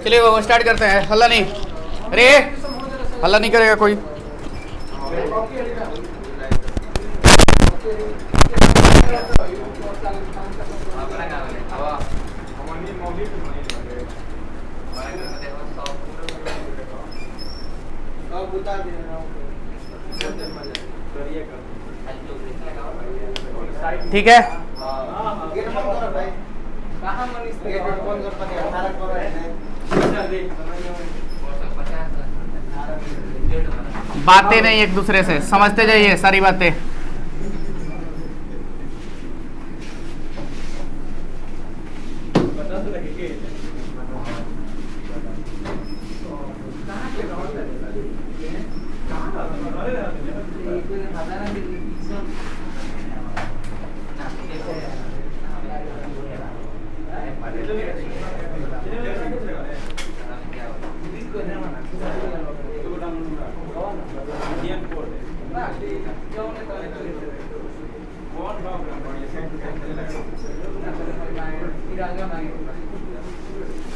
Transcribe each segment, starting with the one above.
चलिए वो स्टार्ट करते हैं। हल्ला नहीं, अरे हल्ला नहीं करेगा कोई। ठीक है, बातें नहीं एक दूसरे से, समझते जाइए सारी बातें।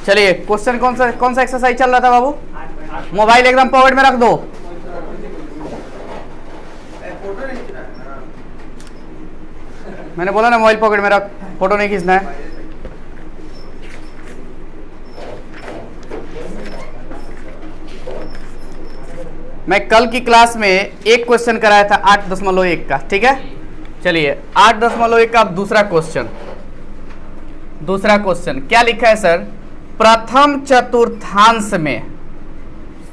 चलिए क्वेश्चन कौन सा एक्सरसाइज चल रहा था बाबू? मोबाइल एकदम पॉकेट में रख दो। मैंने बोला ना मोबाइल पॉकेट में रख, फोटो नहीं खींचना है। मैं कल की क्लास में एक क्वेश्चन कराया था 8.1 का, ठीक है। चलिए 8.1 का अब दूसरा क्वेश्चन क्या लिखा है सर? प्रथम चतुर्थांश में,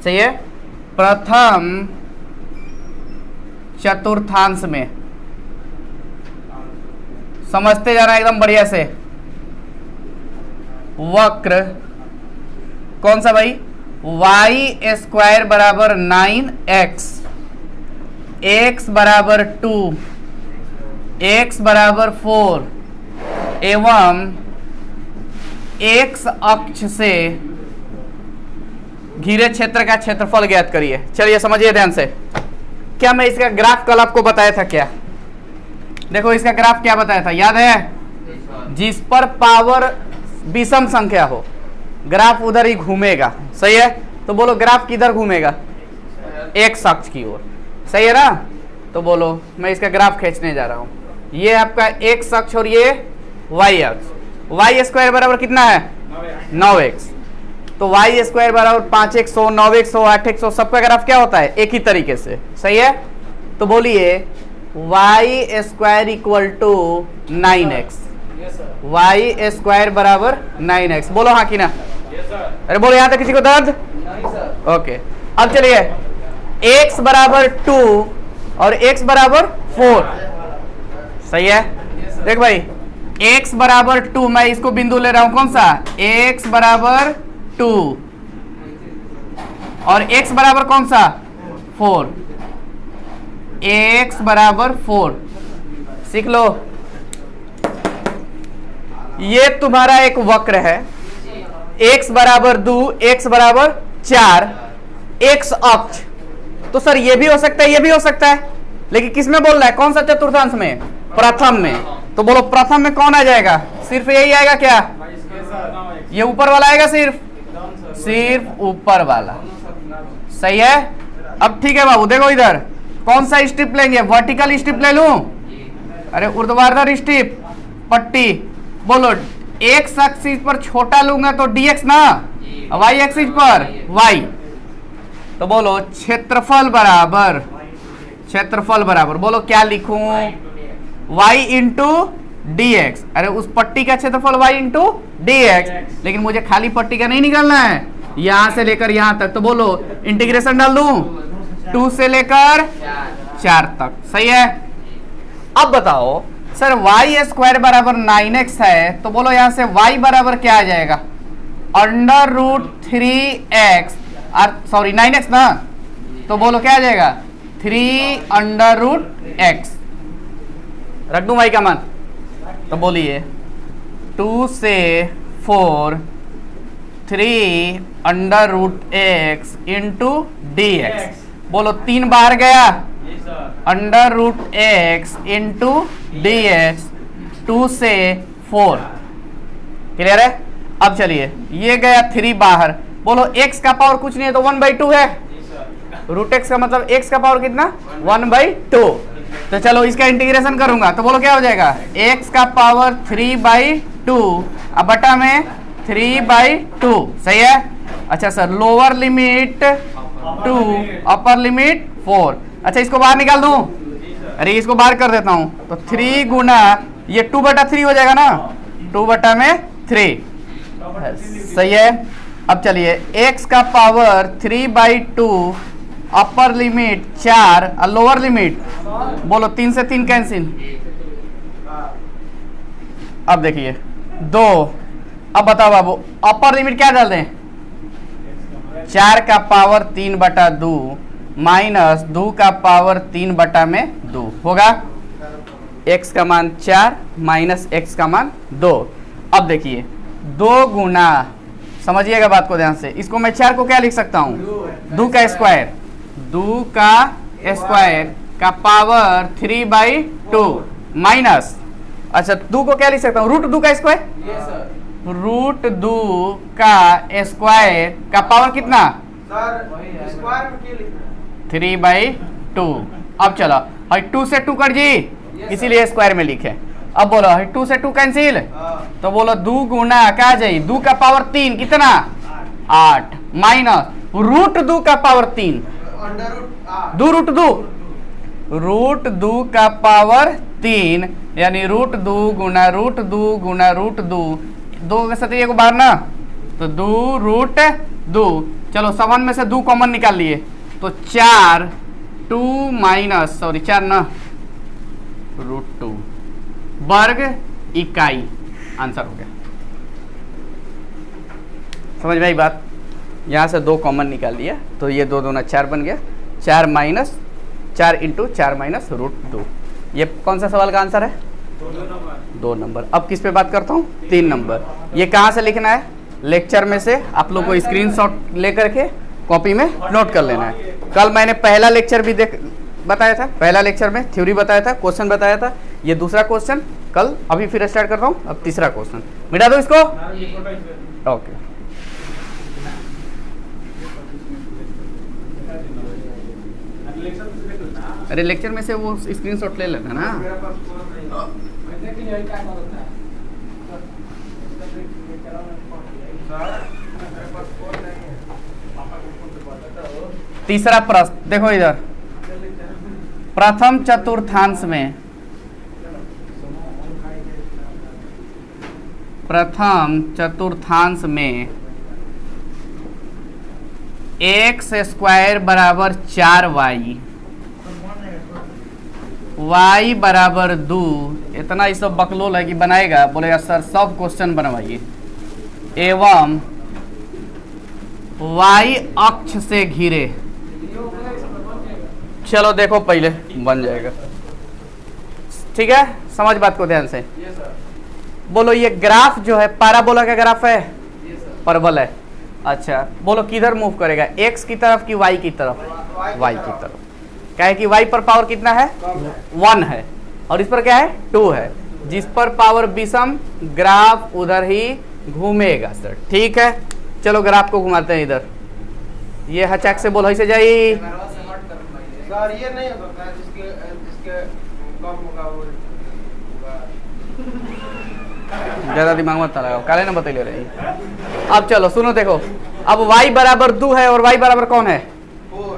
सही है, प्रथम चतुर्थांश में, समझते जाना एकदम बढ़िया से। वक्र कौन सा भाई? y स्क्वायर बराबर 9x, x बराबर 2, x बराबर 4 एवं x अक्ष से घिरे क्षेत्र का क्षेत्रफल ज्ञात करिए। चलिए समझिए ध्यान से। क्या मैं इसका ग्राफ कल आपको बताया था? क्या देखो इसका ग्राफ क्या बताया था, याद है? जिस पर पावर विषम संख्या हो ग्राफ उधर ही घूमेगा, सही है। तो बोलो ग्राफ किधर घूमेगा? x अक्ष की ओर, सही है ना। तो बोलो मैं इसका ग्राफ खींचने जा रहा हूं। ये आपका x अक्ष और ये y अक्ष। y स्क्वायर बराबर कितना है? 9x। तो y स्क्वायर बराबर 5x 9x 8x, सबका ग्राफ क्या होता है? एक ही तरीके से, सही है। तो बोलिए y square equal to 9x, y square बराबर 9x। बोलो हाँ कि ना? अरे बोलो यहां तक किसी को दर्द? ओके। अब चलिए x बराबर 2 और x बराबर 4, सही है। देख भाई x बराबर 2, मैं इसको बिंदु ले रहा हूं, कौन सा? x बराबर 2 और x बराबर कौन सा? 4, x बराबर 4। सीख लो, ये तुम्हारा एक वक्र है, x बराबर 2, x बराबर 4, x अक्ष। तो सर ये भी हो सकता है, ये भी हो सकता है, लेकिन किस में बोल रहा है? कौन सा चतुर्थांश में? प्रथम में। तो बोलो प्रथम में कौन आ जाएगा? सिर्फ यही आएगा क्या? ये ऊपर वाला आएगा, सिर्फ ऊपर वाला, सही है। अब ठीक है बाबू, देखो इधर कौन सा स्ट्रिप लेंगे? वर्टिकल स्ट्रिप ले लूं? अरे ऊर्ध्वाधर स्ट्रिप, पट्टी। बोलो x एक्सिस पर छोटा लूंगा तो dx ना, y एक्सिस पर y। तो बोलो क्षेत्रफल बराबर, बोलो क्या लिखूं? y into dx। अरे उस पट्टी का क्षेत्रफल y इंटू dx, लेकिन मुझे खाली पट्टी का नहीं निकालना है, यहां से लेकर यहां तक। तो बोलो इंटीग्रेशन डाल दूं 2 से लेकर 4 तक, सही है। अब बताओ सर y स्क्वायर बराबर 9x है, तो बोलो यहां से y बराबर क्या आ जाएगा? √3x, सॉरी 9x ना, तो बोलो क्या आ जाएगा? 3√x। रख दूं y का मान? तो बोलिए 2 से 4 3√x इंटू dx। बोलो 3 बाहर गया, √x इंटू dx 2 से 4, क्लियर है? अब चलिए ये गया 3 बाहर, बोलो x का पावर कुछ नहीं है तो 1/2 है। रूट x का मतलब x का पावर कितना 1/2। तो चलो इसका इंटीग्रेशन करूंगा तो बोलो क्या हो जाएगा x का पावर 3/2 अब बटा में 3/2। सही है? अच्छा sir lower limit 2 upper limit 4। अच्छा इसको बाहर निकाल दूं? अरे इसको बाहर कर देता हूं तो 3 गुना ये 2/3 हो जाएगा ना, 2/3। सही है? अब चलिए x का पावर 3/2 अपर लिमिट 4 और लोअर लिमिट बोलो 3 से 3 कैंसिल। अब देखिए 2। अब बताओ बाबू अपर लिमिट क्या डाल दें? 4 का पावर 3/2 माइनस 2 का पावर 3/2 होगा। x का मान 4 माइनस x का मान 2। अब देखिए 2 गुना, समझिएगा बात को ध्यान से, इसको मैं 4 को क्या लिख सकता हूँ 2 का स्क्वायर, 2 का स्क्वायर का पावर 3/2 माइनस, अच्छा 2 को क्या लिख सकता हूँ √2 का स्क्वायर, √2 का स्क्वायर का पावर कितना 3/2। अब चलो 2 से 2 कट जी, इसीलिए स्क्वायर में लिखे। अब बोलो 2 से 2 कैंसिल, तो बोलो 2 गुना क्या जाइए 2 का पावर 3 कितना 8 माइनस √2 का पावर 3 √2 का पावर 3 यानी √2 गुना √2 गुना √2, 2 के साथ को बाहर ना तो 2√2। चलो सवन में से 2 कॉमन निकाल लिए तो 4 2 माइनस 4 ना √2 वर्ग इकाई आंसर हो गया। समझ में आई बात? यहाँ से 2 कॉमन निकाल लिया तो ये 2 दूना 4 बन गया, 4 माइनस 4 इंटू 4 माइनस √2। ये कौन सा सवाल का आंसर है 2 नंबर। अब किस पे बात करता हूँ 3 नंबर। ये कहाँ से लिखना है लेक्चर में से, आप लोग को स्क्रीनशॉट लेकर के कॉपी में नोट कर लेना है। कल मैंने पहला लेक्चर भी बताया था, पहला लेक्चर में थ्योरी बताया था, क्वेश्चन बताया था। ये दूसरा क्वेश्चन कल, अभी फिर स्टार्ट करता हूँ। अब तीसरा क्वेश्चन मिटा दो इसको। ओके अरे लेक्चर में से वो स्क्रीनशॉट ले लेना ना। तीसरा प्रश्न देखो इधर, प्रथम चतुर्थांश में, प्रथम चतुर्थांश में x² बराबर 4y, y बराबर 2, इतना ही सब बकलोल है कि बनाएगा। बोलेगा सर सब क्वेश्चन बनवाइए, एवं y अक्ष से घिरे। चलो देखो पहले बन जाएगा, ठीक है? समझ बात को ध्यान से। बोलो ये ग्राफ जो है पैराबोला का ग्राफ है, परवल है। अच्छा बोलो किधर मूव करेगा, x की तरफ कि y की तरफ? y की तरफ। क्या है कि y पर पावर कितना है 1 है और इस पर क्या है 2 है। जिस पर पावर विषम ग्राफ उधर ही घूमेगा सर, ठीक है? चलो ग्राफ को घुमाते हैं इधर। ये हचाक से बोलो ऐसे जाइए सर, ये नहीं होता है जिसके कम होगा वो ज्यादा दिमाग मत लगाओ, काले ना बतैले रही। अब चलो सुनो देखो, अब y बराबर 2 है और y बराबर कौन है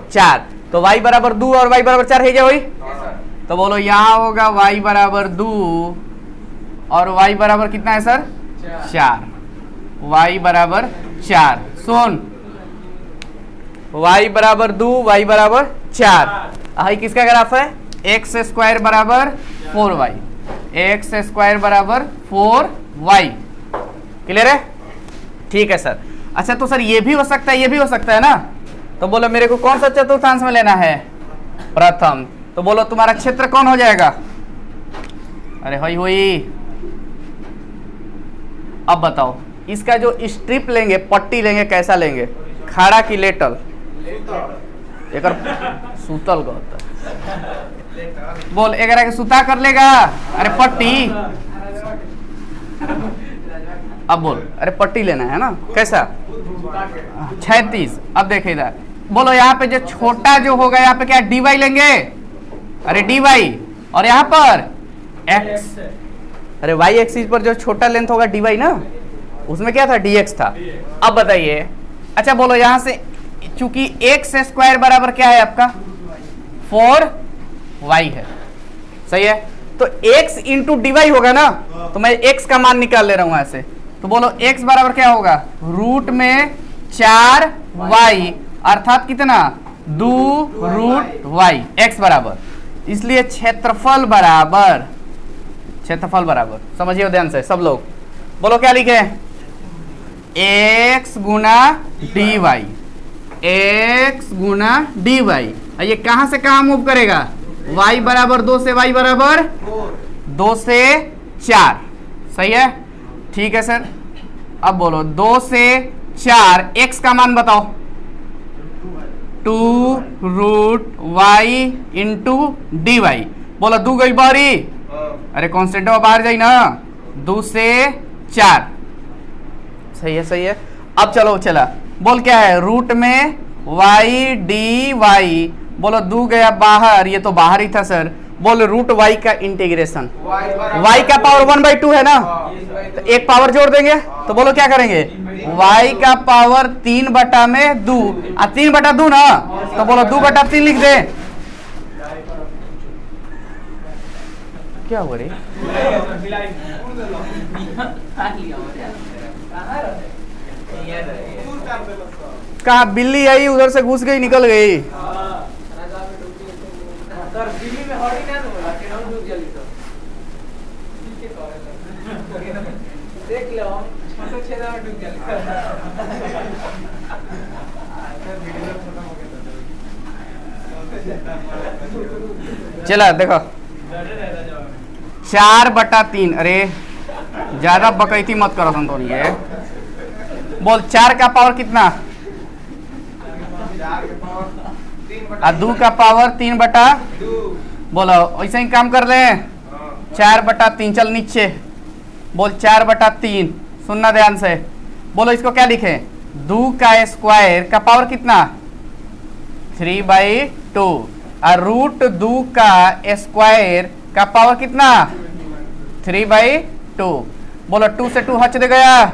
4, तो y बराबर 2 और y बराबर 4 है क्या वही? तो बोलो यहाँ होगा y बराबर 2 और y बराबर कितना है सर 4, y बराबर 4। सुन y बराबर 2 y बराबर 4, हाई किसका ग्राफ है x² बराबर 4y, x² बराबर 4y। क्लियर है? ठीक है सर। अच्छा तो सर ये भी हो सकता है ये भी हो सकता है ना, तो बोलो मेरे को कौन सा चतुर्थांश में लेना है प्रथम, तो बोलो तुम्हारा क्षेत्र कौन हो जाएगा? अरे हुई। अब बताओ इसका जो स्ट्रिप लेंगे, पट्टी लेंगे, कैसा लेंगे, खड़ा की लेटल? एक सूतल गौत बोल एक के सुता कर लेगा। अरे पट्टी अब बोल, अरे पट्टी लेना है ना, कैसा 36। अब देखे इधर, बोलो यहाँ पे जो छोटा जो होगा यहाँ पे क्या dy लेंगे, अरे dy, और यहाँ पर x, अरे y एक्सिस पर जो छोटा लेंथ होगा dy ना, उसमें क्या था dx था। अब बताइए, अच्छा बोलो यहाँ से चूंकि x स्क्वायर बराबर क्या है आपका 4y है, सही है, तो x इंटू dy होगा ना, तो मैं x का मान निकाल ले रहा हूं ऐसे, तो बोलो x बराबर क्या होगा रूट में 4y, अर्थात कितना 2 रूट y, x बराबर, इसलिए क्षेत्रफल बराबर, क्षेत्रफल बराबर, समझिए ध्यान से सब लोग, बोलो क्या लिखे x गुना dy, x गुना dy, ये कहां से कहां मूव करेगा, y बराबर 2 से y बराबर 2 से 4, सही है, ठीक है सर। अब बोलो 2 से 4, x का मान बताओ 2 root y into d y, बोलो 2 गई बारी, अरे कॉन्स्टेंट बाहर जाई ना, 2 से 4, सही है सही है। अब चलो चला, बोल क्या है रूट में y डी वाई, बोलो 2 गया बाहर, ये तो बाहर ही था सर, बोल रूट y का इंटीग्रेशन, y का पावर 1/2 है ना, तो एक पावर जोड़ देंगे, तो बोलो क्या करेंगे y का पावर 3/2, 3/2 ना, तो बोलो 2/3 लिख दे, क्या हो रही कहा बिल्ली आई उधर से घुस गई निकल गई, देख लो छोटे छेदा में डूब गया। चला देखो 4/3, अरे ज्यादा बकैती मत करो संतोनी, ये बोल 4 का पावर कितना, 2 का पावर 3/2, बोलो ऐसे ही काम कर ले, 4/3, चल नीचे बोल 4/3, सुनना ध्यान से, बोलो इसको क्या लिखे 2 का स्क्वायर का पावर कितना 3/2, और रूट 2 का स्क्वायर का पावर कितना 3/2, बोलो 2 से 2 हच दे गया,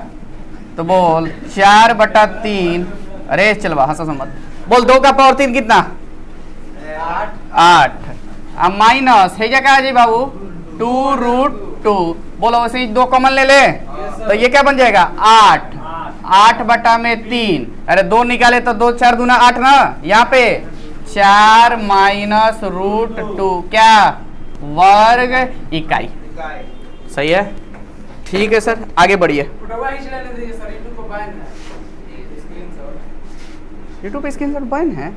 तो बोल 4/3, अरे चलवा हंसा मत, बोल 2 का पावर 3 कितना 8, अब माइनस है क्या जी बाबू 2 रूट 2, बोलो वैसे ही 2 कॉमन ले ले, तो ये क्या बन जाएगा 8, 8/3, अरे 2 निकाले तो 2 4 दूना 8 ना, यहाँ पे 4 माइनस रूट 2 क्या वर्ग इकाई, सही है, ठीक है सर, आगे बढ़िए। यूट्यूब पे स्क्रीनशॉट बैन है,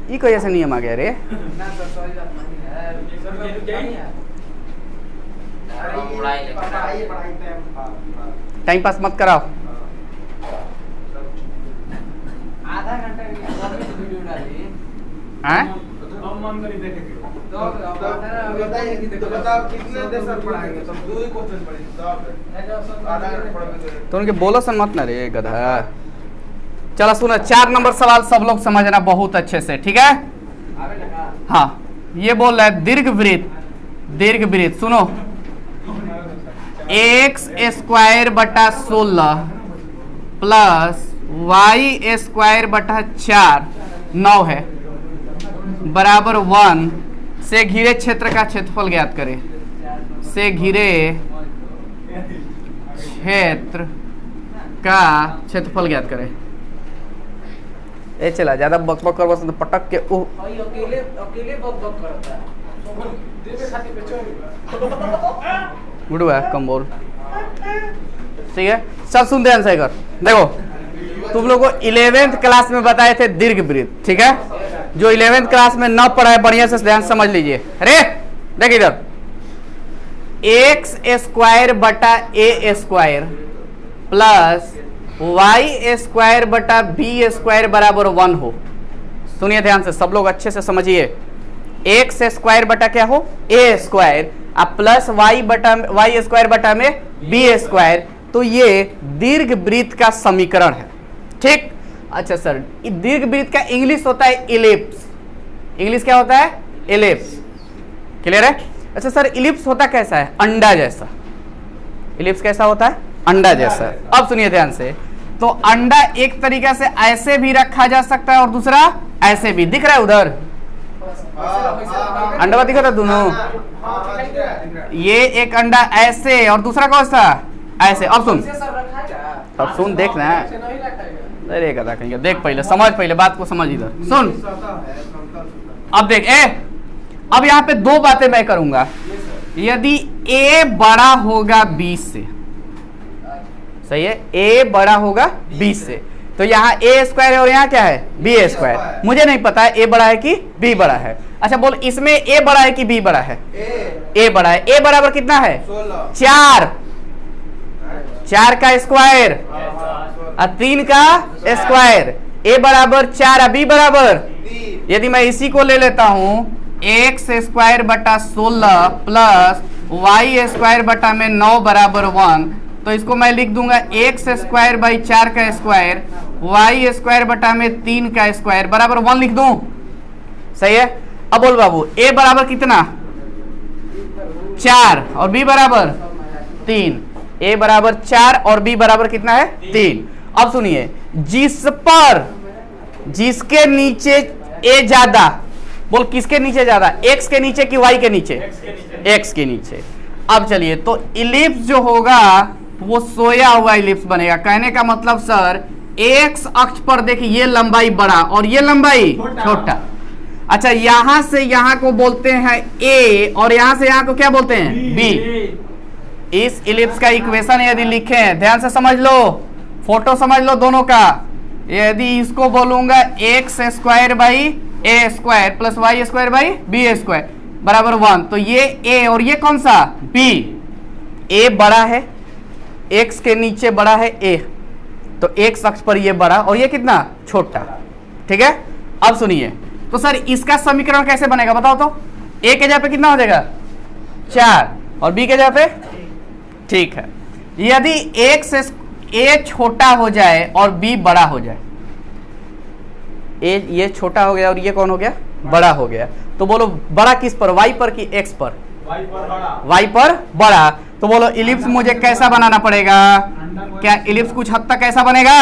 ये कोई ऐसा नियम आ गया रे, टाइम पास मत कराओ, आधा घंटा वीडियो डाली बताओ कितने देर सर पढ़ाएंगे, तो 2 ही क्वेश्चन पढ़ेंगे, आधा घंटा तो उनके बोलो सन मत ना रे गधा। चलो सुनो 4 नंबर सवाल सब लोग समझना बहुत अच्छे से, ठीक है, हाँ ये बोल रहा है दीर्घ वृत्त सुनो, x²/16 प्लस y² 9 है बराबर 1 से घिरे क्षेत्र का क्षेत्रफल ज्ञात करें, से घिरे क्षेत्र का क्षेत्रफल ज्ञात करें। ए चला ज्यादा बकबक कर बस तो पटक के अकेले बक करता है, गुडुआ कम बोल, ठीक है, सब सुन ध्यान से कर, देखो तुम लोग को 11th क्लास में बताए थे दीर्घ वृत्त, ठीक है, जो 11th क्लास में न पढ़ा है बढ़िया से ध्यान समझ लीजिए, अरे देख इधर x² बटा a² प्लस y² बटा b² बराबर 1 हो, सुनिए ध्यान से सब लोग अच्छे से समझिए, x² बटा क्या हो a² अब प्लस वाई स्क्वायर बटा में बी स्क्वायर, तो ये दीर्घ वृत्त का समीकरण है। ठीक, अच्छा सर दीर्घ वृत्त का इंग्लिश होता है इलिप्स। इंग्लिश क्या होता है? इलिप्स। क्लियर है? अच्छा सर इलिप्स होता कैसा है? अंडा जैसा। इलिप्स कैसा होता है? अंडा जैसा। अब सुनिए ध्यान से, तो अंडा एक तरीके से ऐसे भी रखा जा सकता है और दूसरा ऐसे भी। दिख रहा है उधर अंडा दिख रहा है दोनों? ये एक अंडा ऐसे और दूसरा कौन सा? ऐसे। अब सुन देखना, अरे कदा कहीं देख, पहले समझ, पहले बात को समझ। इधर सुन, अब देख अब यहाँ पे दो बातें मैं करूंगा। यदि a बड़ा होगा 20 से, सही है, a बड़ा होगा 20 से, तो यहाँ a स्क्वायर है और यहाँ क्या है? b square. मुझे नहीं पता है a बड़ा है कि b बड़ा है। अच्छा बोल, इसमें a बड़ा है कि b बड़ा है? a बड़ा है। a बराबर कितना है? 4। 4 का स्क्वायर और 3 का स्क्वायर। a बराबर 4 और b बराबर, यदि मैं इसी को ले लेता हूं एक्स स्क्वायर बटा 16 प्लस वाई स्क्वायर बटा में 9 बराबर 1, तो इसको मैं लिख दूंगा एक्स स्क्वायर बाई 4 का स्क्वायर वाई स्क्वायर बटा में 3 का स्क्वायर बराबर 1 लिख दूं। सही है? अब बोल बाबू, a बराबर कितना? 4 और b बराबर 3। a बराबर 4 और b बराबर कितना है? 3। अब सुनिए, जिसके नीचे a ज्यादा, बोल किसके नीचे ज्यादा? x के नीचे कि y के नीचे? x के नीचे। अब चलिए, तो इलिप्स जो होगा वो सोया हुआ इलिप्स बनेगा। कहने का मतलब सर x अक्ष पर देखिए ये लंबाई बड़ा और ये लंबाई छोटा। अच्छा, यहां से यहां को बोलते हैं a और यहां से यहां को क्या बोलते हैं? b। इस इलिप्स का इक्वेशन यदि लिखें, ध्यान से समझ लो, फोटो समझ लो दोनों का। यदि इसको बोलूंगा x square by a square plus y square by b square बराबर 1, तो ये a और ये कौन सा? b। a बड़ा है, x के नीचे बड़ा है a, तो x अक्ष पर ये बड़ा और ये कितना? छोटा। ठीक है? अब सुनिए, तो सर इसका समीकरण कैसे बनेगा बताओ तो? a के जगह पे कितना हो जाएगा? 4 और b के जगह पे? ठीक है, यदि a छोटा हो जाए और b बड़ा हो जाए, ये छोटा हो गया और ये कौन हो गया? बड़ा हो गया, तो बोलो बड़ा किस पर? y पर कि x पर? y पर बड़ा। तो बोलो इलिप्स मुझे कैसा बनाना पड़ेगा? क्या इलिप्स कुछ हद तक कैसा बनेगा?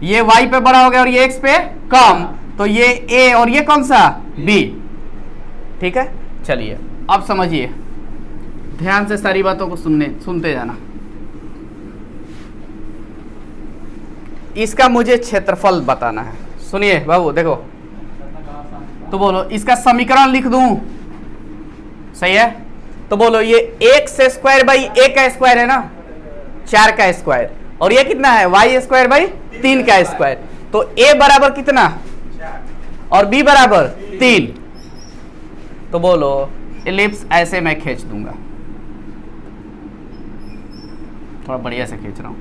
ये y पे बड़ा हो गया और ये x पे कम, तो ये a और ये कौन सा? b। ठीक है, चलिए अब समझिए, ध्यान से सारी बातों को सुनते जाना। इसका मुझे क्षेत्रफल बताना है। सुनिए बाबू, देखो, तो बोलो इसका समीकरण लिख दूं, सही है? तो बोलो ये एक्स स्क्वायर बाई ए का स्क्वायर है ना, 4 का स्क्वायर, और ये कितना है? वाई स्क्वायर बाई 3 का स्क्वायर, तो a बराबर कितना और b बराबर 3। तो बोलो इलिप्स ऐसे मैं खींच दूंगा, थोड़ा बढ़िया से खींच रहा हूं।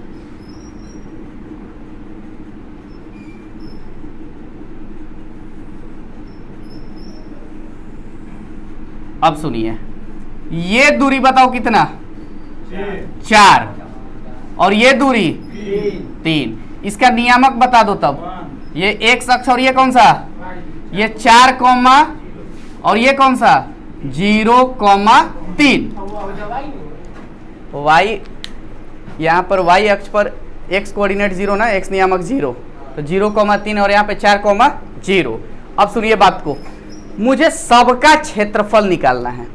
अब सुनिए, ये दूरी बताओ कितना? 4 और ये दूरी 3। इसका नियामक बता दो तब। ये x अक्ष और ये कौन सा? ये 4 कॉमा और ये कौन सा? 0,3। y यहाँ पर y अक्ष पर x कोऑर्डिनेट 0 ना, x नियामक 0, तो 0,3 और यहाँ पे 4,0। अब सुनिए बात को, मुझे सबका क्षेत्रफल निकालना है।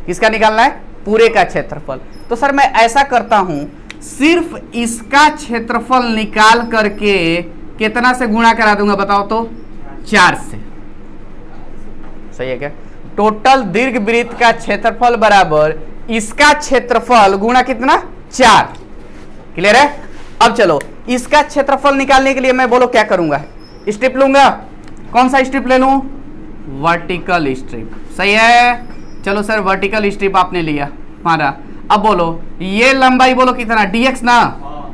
किसका निकालना है? पूरे का क्षेत्रफल। तो सर मैं ऐसा करता हूं, सिर्फ इसका क्षेत्रफल निकाल करके कितना से गुणा करा दूंगा बताओ तो? 4 से। सही है क्या? टोटल दीर्घ वृत्त का क्षेत्रफल बराबर इसका क्षेत्रफल गुणा कितना? 4। क्लियर है? अब चलो इसका क्षेत्रफल निकालने के लिए मैं बोलो क्या करूंगा? स्ट्रिप लूंगा। कौन सा स्ट्रिप ले लूं? Vertical strip. सही है, चलो सर वर्टिकल स्ट्रिप आपने लिया हमारा। अब बोलो ये लंबाई बोलो कितना? dx ना,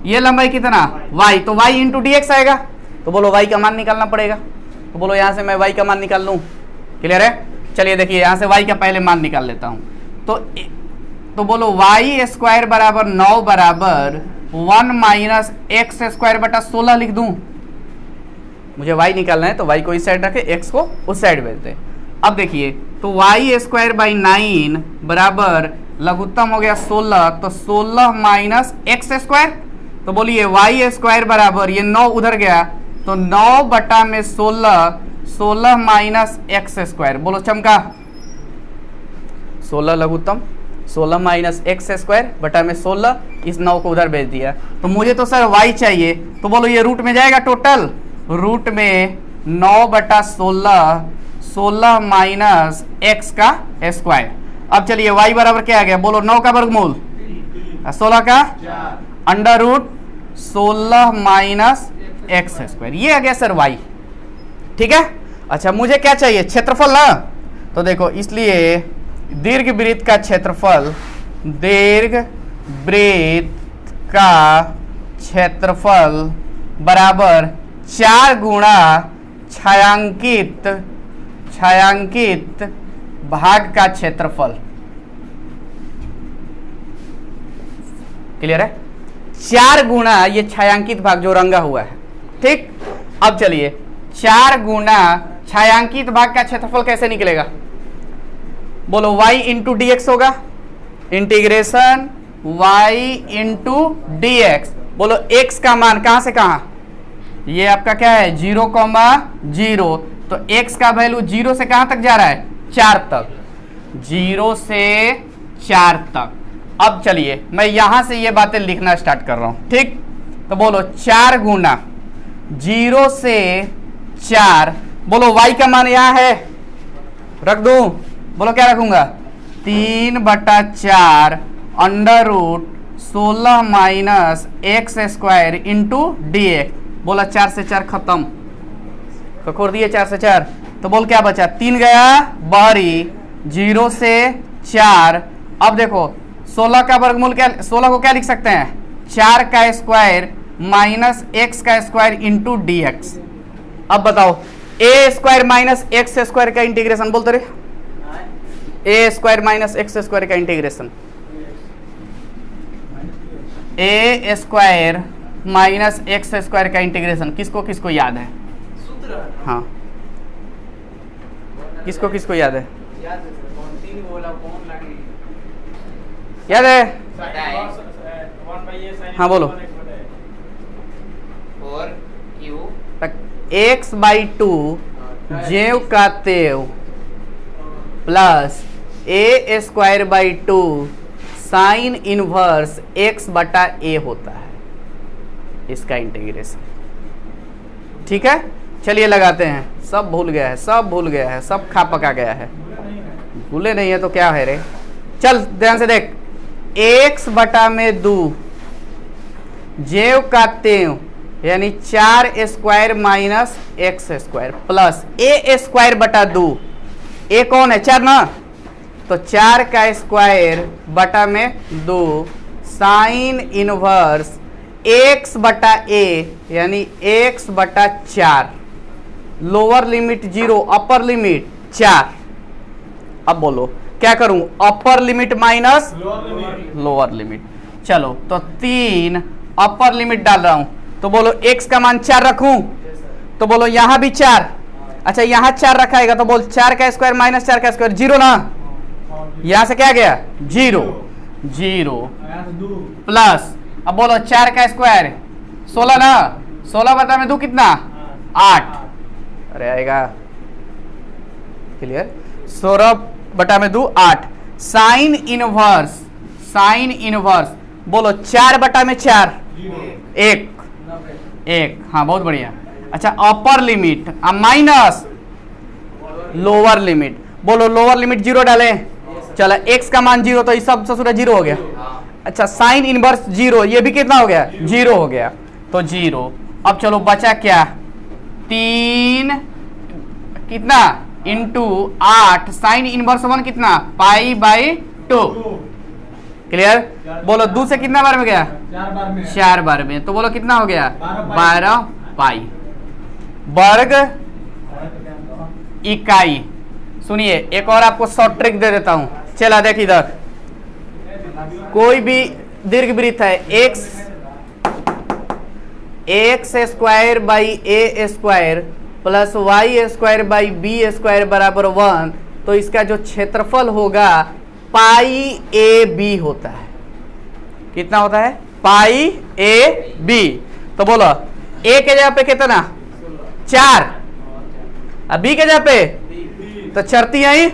ये लंबाई कितना? y, तो y इंटू dx आएगा। तो बोलो y का मान निकालना पड़ेगा। तो बोलो यहाँ से मैं y का मान निकाल लूँ। क्लियर है? चलिए देखिए, यहाँ से y का पहले मान निकाल लेता हूँ। तो तो बोलो वाई स्क्वायर बराबर 9 बराबर 1 माइनस एक्स स्क्वायर बटा 16 लिख दूं। मुझे y निकालना है तो y को इस साइड रखे, x को उस साइड भेज दे। अब देखिए तो वाई स्क्वायर बाई 9 बराबर लघुत्तम हो गया 16, तो 16 माइनस एक्स स्क्वायर, तो बोलिए वाई स्क्वायर बराबर ये 9 उधर गया तो 9 बटा में 16, 16 माइनस एक्स स्क्वायर, बोलो चमका 16 लघुत्तम 16 माइनस एक्स स्क्वायर बटा में 16, इस 9 को उधर भेज दिया। तो मुझे तो सर y चाहिए, तो बोलो ये रूट में जाएगा, टोटल रूट में 9 बटा 16, 16 माइनस एक्स का स्क्वायर। अब चलिए y बराबर क्या आ गया, बोलो 9 का वर्गमूल 16 का under root 16 minus x square, ये आ गया सर y। ठीक है, अच्छा मुझे क्या चाहिए, क्षेत्रफल ना। तो देखो इसलिए दीर्घ वृत्त का क्षेत्रफल, दीर्घ वृत्त का क्षेत्रफल बराबर 4 गुणा छायांकित भाग का क्षेत्रफल। क्लियर है, 4 गुणा ये छायांकित भाग जो रंगा हुआ है। ठीक, अब चलिए 4 गुणा छायांकित भाग का क्षेत्रफल कैसे निकलेगा, बोलो y इंटू डी एक्स होगा, integration y into d x. बोलो x का मान कहां से कहां, ये आपका क्या है 0,0, तो x का वैल्यू 0 से कहां तक जा रहा है, 4 तक, 0 से 4 तक। अब चलिए मैं यहां से ये बातें लिखना स्टार्ट कर रहा हूं। ठीक, तो बोलो 4 गुना 0 से 4, बोलो y का मान यहां है, रख दूं, बोलो क्या रखूंगा 3/4 under root 16 minus x square into d x. बोला 4 से 4 खत्म, खोर दिए 4 से 4, तो बोल क्या बचा, 3 गया बाहरी, 0 से 4। अब देखो 16 का वर्गमूल क्या, 16 को क्या लिख सकते हैं, 4 का स्क्वायर माइनस एक्स का स्क्वायर इंटू डी एक्स। अब बताओ ए स्क्वायर माइनस एक्स स्क्वायर का इंटीग्रेशन, बोलते रहे ए स्क्वायर माइनस एक्स स्क्वायर का इंटीग्रेशन, ए स्क्वायर माइनस एक्स स्क्वायर का इंटीग्रेशन किसको किसको याद है, हाँ किसको किसको याद है, याद है, हाँ बोलो, एक्स बाई 2 जेव का तेव plus a square by 2 sine inverse x बटा ए होता है, इसका इंटीग्रेशन। ठीक है, चलिए लगाते हैं, सब भूल गया है, सब भूल गया है, सब खा पका गया है, भूले नहीं है तो क्या है रे। चल ध्यान से देख, एक्स बटा में 2 जेव का तेव यानी 4 square minus x square plus a square बटा 2, ए कौन है 4 ना, तो 4 का स्क्वायर बटा में 2 साइन इनवर्स एक्स बटा ए यानी एक्स बटा 4, लोअर लिमिट 0 अपर लिमिट 4। अब बोलो क्या करूं, upper limit minus lower limit. चलो तो 3 अपर लिमिट डाल रहा हूं, तो बोलो x का मान 4 रखूं, तो बोलो यहां भी 4, अच्छा यहां 4 रखाएगा तो बोल 4 का स्क्वायर माइनस 4 का स्क्वायर 0 ना, यहां से क्या गया 0 प्लस, अब बोलो 4 का स्क्वायर 16 ना, 16 बटा में 2 कितना 8, अरे आएगा क्लियर, 16 बटा में 2 8, साइन इनवर्स बोलो 4 बटा में 4 1, हाँ बहुत बढ़िया। अच्छा upper limit minus lower limit, बोलो लोअर लिमिट 0 डालें, चलो x का मान 0 तो ये सब ससुरा 0 हो गया। अच्छा साइन इनवर्स 0, ये भी कितना हो गया 0 हो गया, तो 0। अब चलो बचा क्या 3 कितना इंटू 8 साइन इनवर्स 1 कितना पाई बाई 2, क्लियर। बोलो 2 से कितना बार में गया 4 बार में, तो बोलो कितना हो गया 12 पाई वर्ग इकाई। सुनिए एक और आपको शॉर्ट ट्रिक दे देता हूं, चला देख इधर कोई भी दीर्घ वृत्त है x square by a square plus y square by b square बराबर 1, तो इसका जो क्षेत्रफल होगा पाई ए बी होता है। कितना होता है? पाई ए बी। तो बोलो ए के जगह पे कितना? 4, अब बी के जगह पे तो चरती आई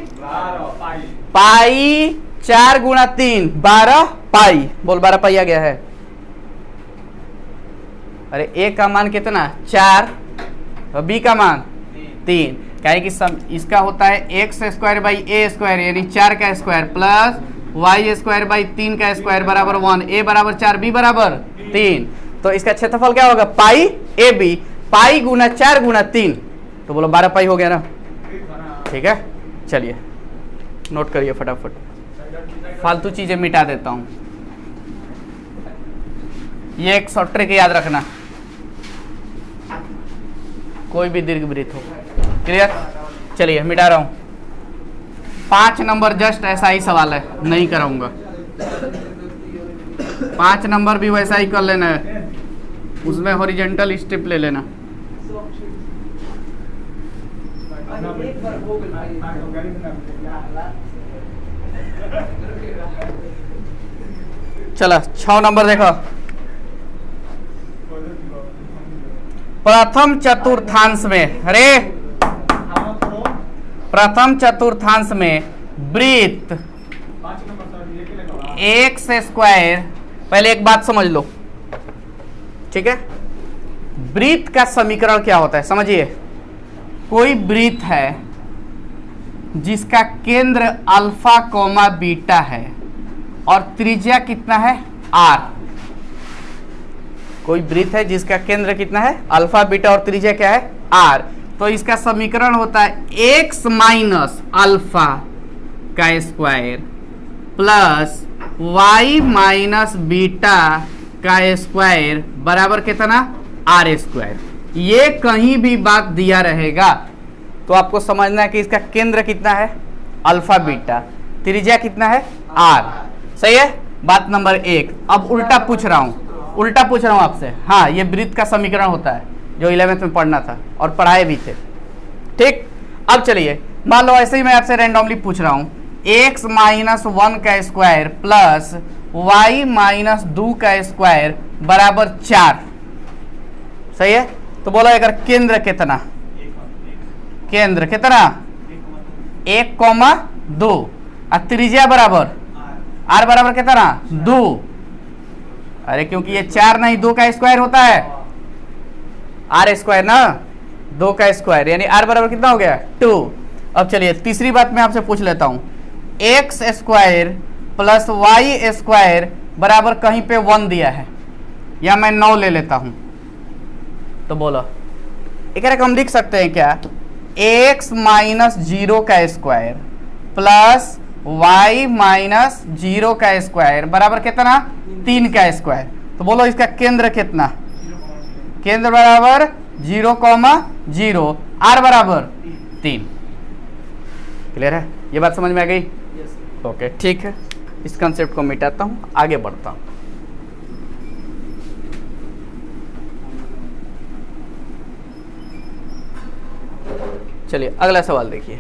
पाई 4 गुणा 3 12 पाई। बोल 12 पाई आ गया है। अरे ए का मान कितना? 4 और बी का मान 3। कहे कि इसका होता है x square by a square यानी 4 का square plus y square by 3 का स्क्वायर बराबर 1। ए बराबर 4 बी बराबर 3। तो इसका क्षेत्रफल क्या होगा? पाई ए बी। पाई गुना 4 गुना 3 तो बोलो 12 पाई हो गया ना। ठीक है, चलिए नोट करिए फटाफट, फालतू चीजें मिटा देता हूं। ये एक शॉर्ट ट्रिक याद रखना, कोई भी दीर्घवृत्त हो। क्लियर? चलिए मिटा रहा हूं। 5 नंबर जस्ट ऐसा ही सवाल है, नहीं कराऊंगा। 5 नंबर भी वैसा ही कर लेना है, उसमें हॉरिजॉन्टल स्टेप ले लेना। चलो 6 नंबर देखो। प्रथम चतुर्थांश में, अरे प्रथम चतुर्थांश में वृत्त एक्स स्क्वायर, पहले एक बात समझ लो, ठीक है? वृत्त का समीकरण क्या होता है समझिए। कोई वृत्त है जिसका केंद्र अल्फा कोमा बीटा है और त्रिज्या कितना है? r। कोई वृत्त है जिसका केंद्र कितना है? अल्फा बीटा और त्रिज्या क्या है? r। तो इसका समीकरण होता है x माइनस अल्फा का square plus y minus beta का स्क्वायर बराबर कितना? r square. ये कहीं भी बात दिया रहेगा तो आपको समझना है कि इसका केंद्र कितना है? अल्फा बीटा, त्रिज्या कितना है? r। सही है? बात नंबर 1। अब उल्टा पूछ रहा हूं आपसे। हाँ, ये वृत्त का समीकरण होता है जो 11th में पढ़ना था और पढ़ाए भी थे। ठीक, अब चलिए मान लो ऐसे ही मैं आपसे रैंडमली पूछ रहा हूं, x माइनस 1 का स्क्वायर प्लस y माइनस 2 का स्क्वायर बराबर 4। सही है? तो बोलो अगर केंद्र कितना? केंद्र कितना? 1,2 और त्रिज्या बराबर r बराबर कितना? 2। अरे क्योंकि ये 4 नहीं 2 का स्क्वायर होता है, r स्क्वायर ना, 2 का स्क्वायर यानी r बराबर कितना हो गया? 2। अब चलिए तीसरी बात मैं आपसे पूछ लेता हूं, x square plus y square बराबर कहीं पे 1 दिया है या मैं 9 ले लेता हूं, तो बोलो एक हम लिख सकते हैं क्या? x माइनस 0 का स्क्वायर प्लस y माइनस 0 का स्क्वायर बराबर कितना? 3 का स्क्वायर। तो बोलो इसका केंद्र कितना? केंद्र बराबर 0,0, r बराबर 3। क्लियर है? ये बात समझ में आ गई? ओके, ठीक है, इस कंसेप्ट को मिटाता हूं, आगे बढ़ता हूं। चलिए अगला सवाल देखिए,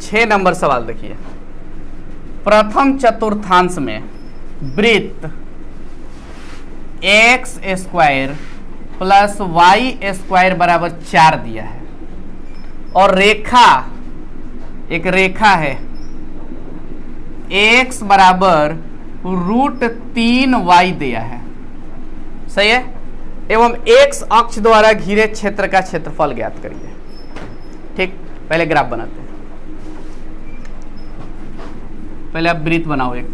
6 नंबर सवाल देखिए। प्रथम चतुर्थांश में वृत्त x square plus y square बराबर 4 दिया है और रेखा, एक रेखा है x बराबर √3y दिया है। सही है? एवं x अक्ष द्वारा घिरे क्षेत्र का क्षेत्रफल ज्ञात करिए। ठीक, पहले ग्राफ बनाते हैं। पहले आप वृत्त बनाओ एक।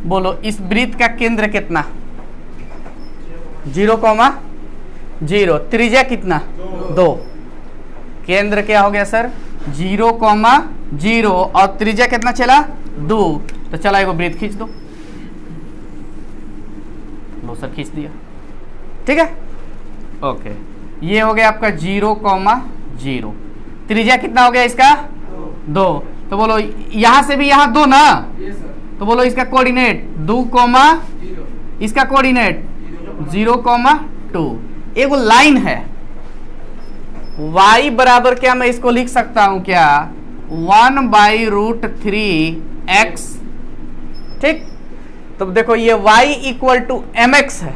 बोलो इस वृत्त का केंद्र कितना? 0,0। त्रिज्या कितना? 2। केंद्र क्या हो गया सर? 0,0 और त्रिज्या कितना चला? 2। तो चला एगो वृत्त खींच दो। लो सर खींच दिया। ठीक है, ओके। ये हो गया आपका 0,0। त्रिज्या कितना हो गया इसका? 2। तो बोलो यहां से भी यहां 2 ना, तो बोलो इसका कोऑर्डिनेट 2, इसका कोऑर्डिनेट 0,2। एक लाइन है y बराबर क्या मैं इसको लिख सकता हूं क्या 1/√3x। ठीक, तो देखो ये y इक्वल टू mx है,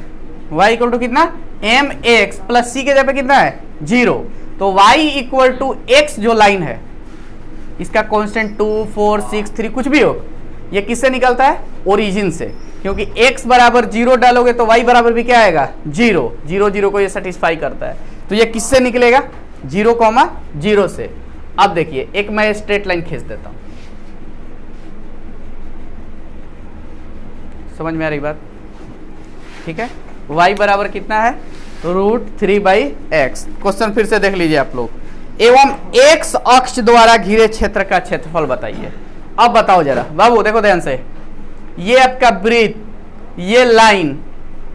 y इक्वल टू कितना mx प्लस c के जगह पे कितना है 0। तो y इक्वल टू x जो लाइन है इसका कांस्टेंट 2, 4, 6, 3 कुछ भी हो, ये किससे निकलता है ओरिजिन से, क्योंकि x बराबर 0 डालोगे तो y बराबर भी क्या आएगा 0, 0, 0 को ये सेटिस्फाई करता है। तो ये किससे निकलेगा 0,0 से। अब देखिए एक मैं स्ट्रेट लाइन खींच देता हूं, समझ में आ रही बात? ठीक है, y बराबर कितना है √3/x। क्वेश्चन फिर से देख लीजिए आप लोग, एवं x अक्ष द्वारा घिरे क्षेत्र का क्षेत्रफल बताइए। अब बताओ जरा बाबू, देखो ध्यान से, ये आपका वृत्त, ये लाइन,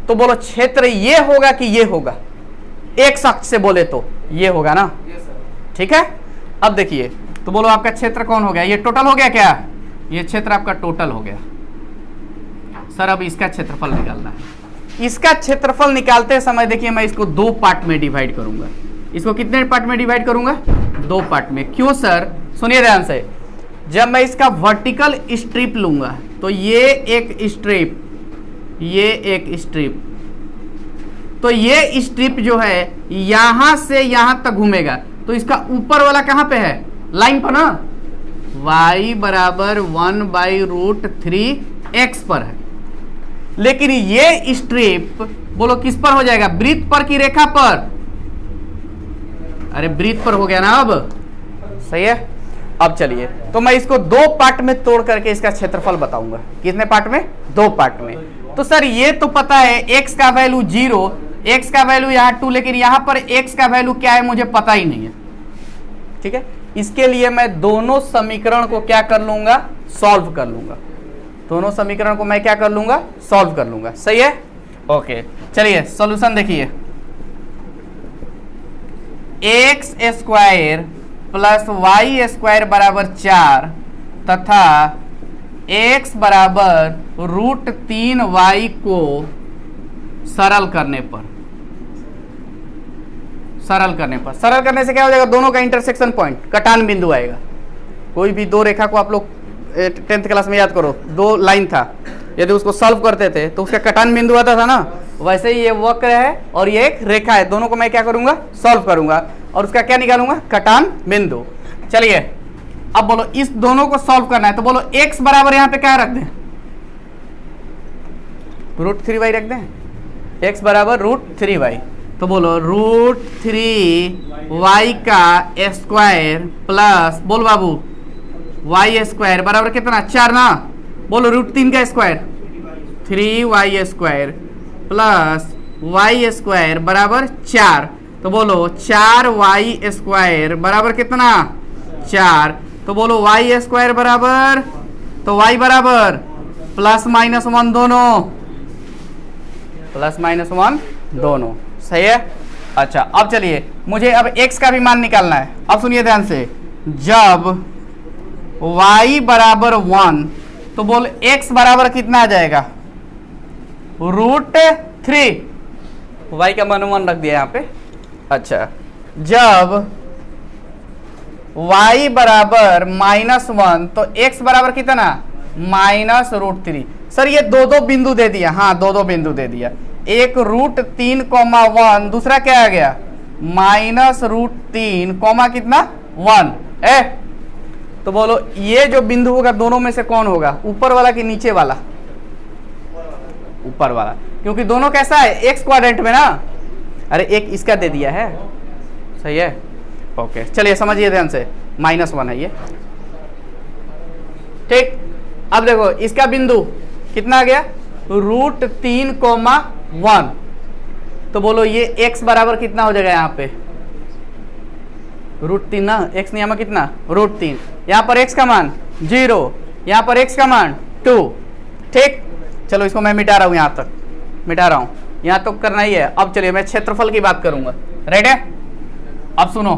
तो बोलो क्षेत्र ये होगा कि ये होगा? x अक्ष से बोले तो ये होगा ना, ठीक है। अब देखिए तो बोलो आपका क्षेत्र कौन हो गया, ये टोटल हो गया क्या, ये क्षेत्र आपका टोटल हो गया। सर अब इसका क्षेत्रफल निकालना है। इसका क्षेत्रफल निकालते समय देखिए मैं इसको 2 पार्ट में डिवाइड करूंगा। इसको कितने पार्ट में डिवाइड करूंगा 2 पार्ट में। क्यों सर, सुनिए ध्यान से, जब मैं इसका वर्टिकल स्ट्रिप लूंगा तो ये एक स्ट्रिप, ये एक स्ट्रिप, तो ये स्ट्रिप जो है यहां से यहां तक घूमेगा, तो इसका ऊपर वाला कहां पे है लाइन पर ना, y बराबर 1/√3x पर है। लेकिन ये स्ट्रिप बोलो किस पर हो जाएगा, वृत्त पर की रेखा पर? अरे वृत्त पर हो गया ना, अब सही है। अब चलिए तो मैं इसको 2 पार्ट में तोड़ करके इसका क्षेत्रफल बताऊंगा। कितने पार्ट में 2 पार्ट में। तो सर ये तो पता है x का वैल्यू 0, x का वैल्यू यहाँ 2, लेकिन यहां पर x का वैल्यू क्या है मुझे पता ही नहीं है। ठीक है, इसके लिए मैं दोनों समीकरण को क्या कर लूंगा, सॉल्व कर लूंगा। दोनों समीकरण को मैं क्या कर लूंगा, सॉल्व कर लूंगा। सही है, ओके। चलिए सॉल्यूशन देखिए, x² प्लस y² बराबर 4 तथा x बराबर √3y को सरल करने से क्या हो जाएगा, दोनों का इंटरसेक्शन पॉइंट, कटान बिंदु आएगा। कोई भी 2 रेखा को आप लोग 10th क्लास में याद करो, 2 लाइन था, यदि उसको सॉल्व करते थे तो उसका कटान बिंदु आता था ना, वैसे ही ये वक्र है और ये एक रेखा है, दोनों को मैं क्या करूंगा, सॉल्व करूंगा और उसका क्या निकालूंगा, कटान बिंदु। चलिए अब बोलो इस दोनों को सॉल्व करना है, तो बोलो x बराबर यहां पे क्या रख दें, √3y रख दें, x बराबर √3y। तो बोलो √3y का स्क्वायर प्लस, बोल बाबू y² बराबर कितना 4 ना, बोलो √3 का स्क्वायर 3y² प्लस y² बराबर 4। तो बोलो 4y² बराबर कितना 4। तो बोलो y² बराबर, तो y बराबर +-1 दोनों, +-1 दोनों। सही है। अच्छा अब चलिए मुझे अब x का भी मान निकालना है। अब सुनिए ध्यान से, जब y बराबर 1 तो बोल x बराबर कितना आ जाएगा, √3। y का मान 1 रख दिया यहाँ पे। अच्छा जब y बराबर -1 तो x बराबर कितना, -√3। सर ये 2 बिंदु दे दिया, हाँ 2 बिंदु दे दिया, एक √3,1, दूसरा क्या आ गया -√3, कितना 1 है। तो बोलो ये जो बिंदु होगा दोनों में से कौन होगा, ऊपर वाला कि नीचे वाला, ऊपर वाला, क्योंकि दोनों कैसा है x क्वाड्रेंट में ना। अरे एक इसका दे दिया है, सही है, ओके। चलिए समझिए ध्यान से, -1 है ये, ठीक। अब देखो इसका बिंदु कितना आ गया, √3,1। तो बोलो ये x बराबर कितना हो जाएगा यहाँ पे, √3 ना, x नियम कितना √3, यहाँ पर x का मान 0, यहाँ पर x का मान 2, ठीक। चलो इसको मैं मिटा रहा हूँ, यहाँ तक मिटा रहा हूँ, यहाँ तक करना ही है। अब चलिए मैं क्षेत्रफल की बात करूंगा, राइट है। अब सुनो,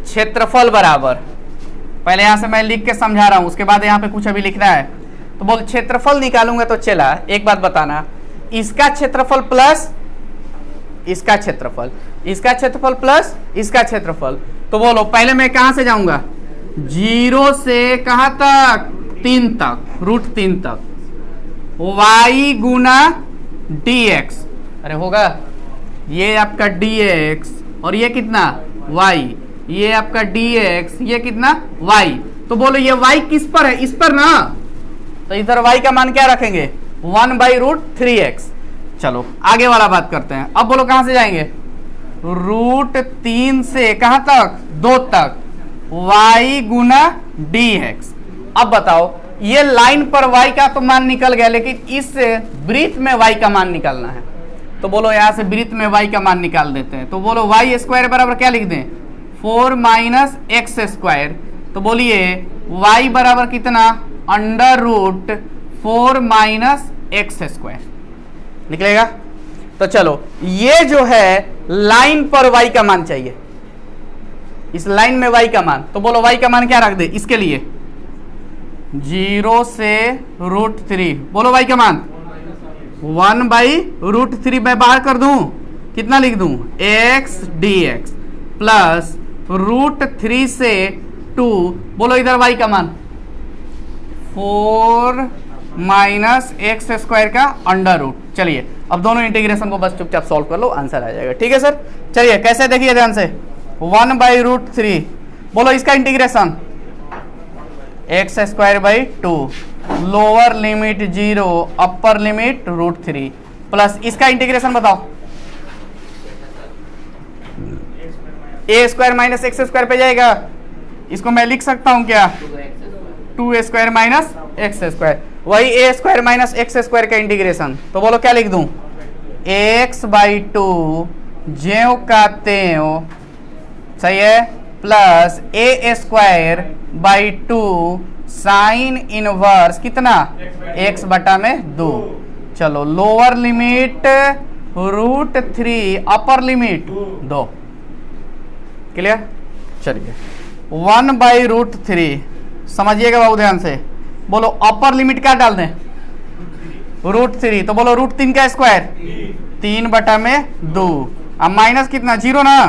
क्षेत्रफल बराबर पहले यहां से मैं लिख के समझा रहा हूं, उसके बाद यहाँ पे कुछ अभी लिखना है। तो बोल क्षेत्रफल निकालूंगा तो चला, एक बात बताना, इसका क्षेत्रफल प्लस इसका क्षेत्रफल, इसका क्षेत्रफल प्लस इसका क्षेत्रफल। तो बोलो पहले मैं कहां से जाऊंगा, 0 से कहां तक, 3 तक, √3 तक, y गुना dx, अरे होगा ये आपका dx और ये कितना y, ये आपका dx, ये कितना y। तो बोलो ये y किस पर है, इस पर ना, तो इधर y का मान क्या रखेंगे, 1/√3x। चलो आगे वाला बात करते हैं। अब बोलो कहां से जाएंगे, √3 से कहां तक, 2 तक, y गुना dx। अब बताओ ये लाइन पर y का तो मान निकल गया, लेकिन इस वृत्त में y का मान निकालना है। तो बोलो यहां से वृत्त में y का मान निकाल देते हैं। तो बोलो y² बराबर क्या लिख दें, 4 - x²। तो बोलिए y बराबर कितना, √4 - x²। निकलेगा। तो चलो ये जो है लाइन पर y का मान चाहिए, इस लाइन में y का मान। तो बोलो y का मान क्या रख दे इसके लिए, 0 से √3। बोलो y का मान 1/√3 मैं बाहर कर दूं, कितना लिख दूं, x dx प्लस √3 से 2। बोलो इधर y का मान 4 - x² का √। चलिए अब दोनों इंटीग्रेशन को बस चुपचाप सॉल्व कर लो, आंसर आ जाएगा। ठीक है सर, चलिए कैसे देखिए ध्यान से, 1/√3। बोलो इसका integration x²/2, lower limit 0, upper limit √3, plus इसका इंटीग्रेशन बताओ, a² - x² पे जाएगा। इसको मैं लिख सकता हूं क्या, 2a² - x², वही a² - x² का इंटीग्रेशन। तो बोलो क्या लिख दूं, x/2 ज्यों का त्यों, सही है, प्लस a²/2 साइन इनवर्स कितना, x/2। चलो lower limit √3, upper limit 2। Clear. चलिए 1/√3 समझिएगा बाबू ध्यान से। बोलो अपर लिमिट क्या डाल दें, √3। तो बोलो √3 का स्क्वायर 3/2, अब माइनस कितना, 0 ना,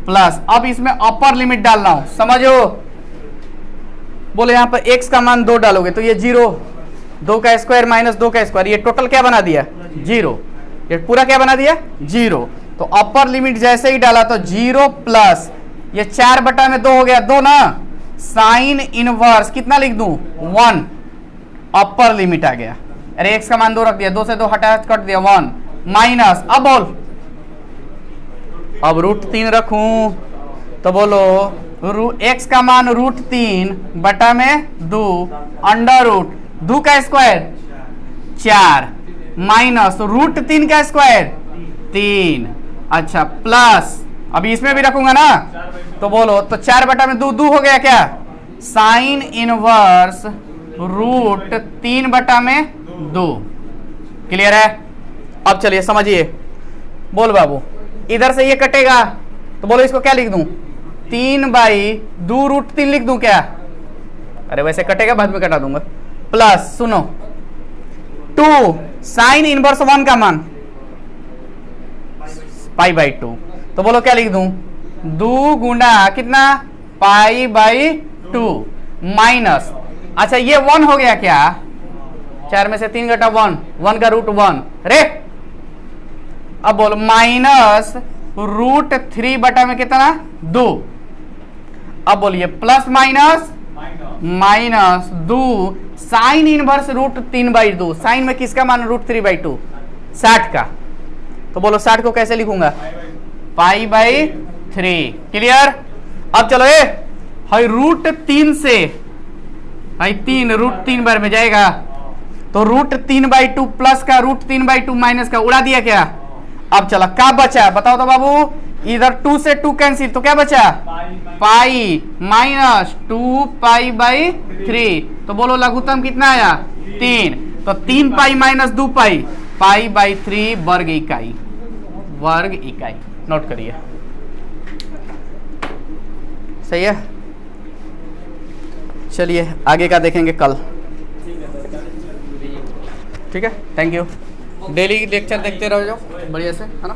प्लस अब इसमें अपर लिमिट डालना हो, समझो। बोले यहाँ पर x का मान 2 डालोगे तो ये 0, 2 का स्क्वायर - 2 का स्क्वायर, ये टोटल क्या बना दिया, 0, ये पूरा क्या बना दिया, 0। तो अपर लिमिट जैसे ही डाला तो 0 प्लस ये 4/2 हो गया, 2 ना, साइन इनवर्स कितना लिख दूं, 1, अपर लिमिट आ गया। अरे x का मान 2 रख दिया, 2 से 2 हटा कट दिया, 1 माइनस, अब बोल, अब √3 रखूं तो बोलो x का मान √3/2 अंडर रूट 2 का स्क्वायर 4 माइनस √3 का स्क्वायर 3, अच्छा प्लस अभी इसमें भी रखूंगा ना, तो बोलो तो 4/2 2 हो गया क्या, साइन इनवर्स √3/2। क्लियर है। अब चलिए समझिए, बोल बाबू इधर से ये कटेगा तो बोलो इसको क्या लिख दूं, 3/2 √3 लिख दूं क्या, अरे वैसे कटेगा बाद में कटा दूंगा, प्लस सुनो 2 साइन इनवर्स 1 का मान π/2, तो बोलो क्या लिख दूं, 2 गुना कितना π/2 माइनस, अच्छा ये 1 हो गया क्या, 4 में से 3 घटा 1, 1 का √1 रे, अब बोलो माइनस √3 बटा में कितना 2, अब बोलिए plus minus minus 2 sine inverse √3/2, sine में किसका मान √3/2 60 का, तो बोलो 60 को कैसे लिखूंगा π/3। क्लियर। अब चलो ये हाई √3 से भाई 3 √3 बार में जाएगा तो √3/2 प्लस का √3/2 माइनस का उड़ा दिया क्या, अब चला क्या बचा बताओ तो बाबू, इधर 2 से 2 कैंसिल तो क्या बचा पाई माइनस 2π/3, तो बोलो लघुत्तम कितना आया 3, तो 3π माइनस 2π π/3 वर्ग इकाई, वर्ग इकाई नोट करिए, सही है। चलिए आगे का देखेंगे कल। ठीक है, थैंक यू। डेली लेक्चर देखते रहो जो बढ़िया से, है ना।